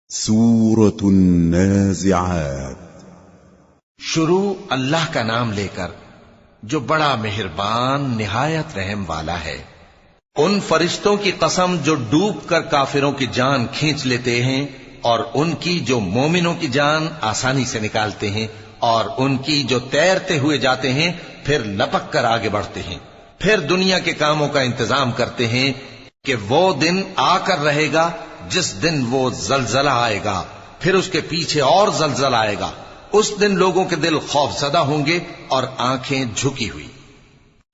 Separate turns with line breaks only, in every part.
سورة النازعات
شروع اللہ کا نام لے کر جو بڑا مہربان نہایت رحم والا ہے۔ ان فرشتوں کی قسم جو ڈوب کر کافروں کی جان کھینچ لیتے ہیں اور ان کی جو مومنوں کی جان آسانی سے نکالتے ہیں، اور ان کی جو تیرتے ہوئے جاتے ہیں پھر لپک کر آگے بڑھتے ہیں، پھر دنیا کے کاموں کا انتظام کرتے ہیں کہ وہ دن آ کر رہے گا جس دن وہ زلزلہ آئے گا، پھر اس کے پیچھے اور زلزلہ آئے گا۔ اس دن لوگوں کے دل خوف زدہ ہوں گے اور آنکھیں جھکی ہوئی۔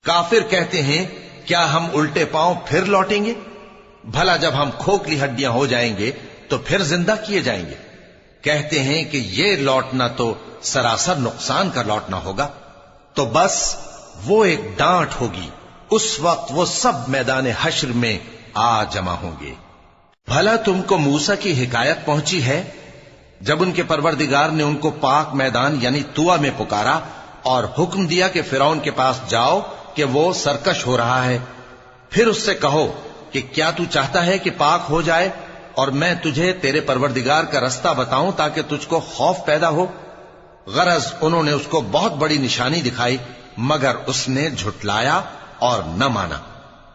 کافر کہتے ہیں کیا ہم الٹے پاؤں پھر لوٹیں گے؟ بھلا جب ہم کھوکھلی ہڈیاں ہو جائیں گے تو پھر زندہ کیے جائیں گے؟ کہتے ہیں کہ یہ لوٹنا تو سراسر نقصان کا لوٹنا ہوگا۔ تو بس وہ ایک ڈانٹ ہوگی، اس وقت وہ سب میدان حشر میں آ جمع ہوں گے۔ بھلا تم کو موسیٰ کی حکایت پہنچی ہے جب ان کے پروردگار نے ان کو پاک میدان یعنی طویٰ میں پکارا اور حکم دیا کہ فرعون کے پاس جاؤ کہ وہ سرکش ہو رہا ہے، پھر اس سے کہو کہ کیا تو چاہتا ہے کہ پاک ہو جائے اور میں تجھے تیرے پروردگار کا رستہ بتاؤں تاکہ تجھ کو خوف پیدا ہو؟ غرض انہوں نے اس کو بہت بڑی نشانی دکھائی مگر اس نے جھٹلایا اور نہ مانا،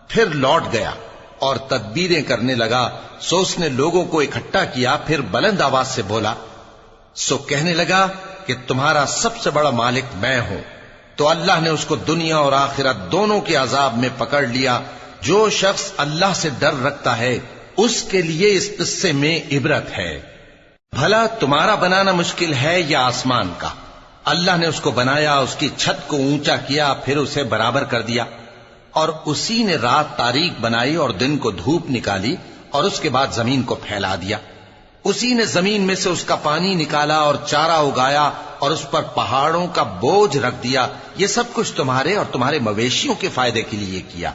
پھر لوٹ گیا اور تدبیریں کرنے لگا۔ سو اس نے لوگوں کو اکٹھا کیا، پھر بلند آواز سے بولا، سو کہنے لگا کہ تمہارا سب سے بڑا مالک میں ہوں۔ تو اللہ نے اس کو دنیا اور آخرت دونوں کے عذاب میں پکڑ لیا۔ جو شخص اللہ سے ڈر رکھتا ہے اس کے لیے اس قصے میں عبرت ہے۔ بھلا تمہارا بنانا مشکل ہے یا آسمان کا؟ اللہ نے اس کو بنایا، اس کی چھت کو اونچا کیا، پھر اسے برابر کر دیا، اور اسی نے رات تاریک بنائی اور دن کو دھوپ نکالی، اور اس کے بعد زمین کو پھیلا دیا۔ اسی نے زمین میں سے اس کا پانی نکالا اور چارہ اگایا اور اس پر پہاڑوں کا بوجھ رکھ دیا۔ یہ سب کچھ تمہارے اور تمہارے مویشیوں کے فائدے کے لیے کیا۔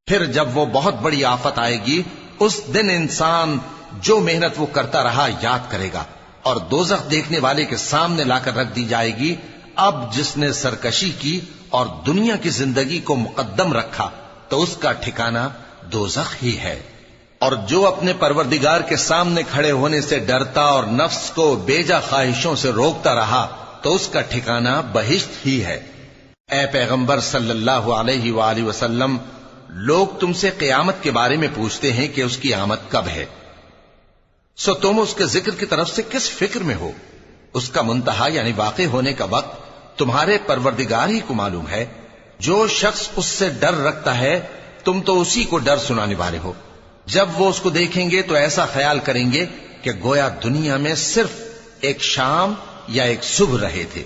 پھر جب وہ بہت بڑی آفت آئے گی اس دن انسان جو محنت وہ کرتا رہا یاد کرے گا، اور دوزخ دیکھنے والے کے سامنے لا کر رکھ دی جائے گی۔ اب جس نے سرکشی کی اور دنیا کی زندگی کو مقدم رکھا تو اس کا ٹھکانہ دوزخ ہی ہے، اور جو اپنے پروردگار کے سامنے کھڑے ہونے سے ڈرتا اور نفس کو بیجا خواہشوں سے روکتا رہا تو اس کا ٹھکانہ بہشت ہی ہے۔ اے پیغمبر صلی اللہ علیہ وآلہ وسلم، لوگ تم سے قیامت کے بارے میں پوچھتے ہیں کہ اس کی آمد کب ہے، سو تم اس کے ذکر کی طرف سے کس فکر میں ہو؟ اس کا منتہا یعنی واقع ہونے کا وقت تمہارے پروردگار ہی کو معلوم ہے۔ جو شخص اس سے ڈر رکھتا ہے تم تو اسی کو ڈر سنانے والے ہو۔ جب وہ اس کو دیکھیں گے تو ایسا خیال کریں گے کہ گویا دنیا میں صرف ایک شام یا ایک صبح رہے تھے۔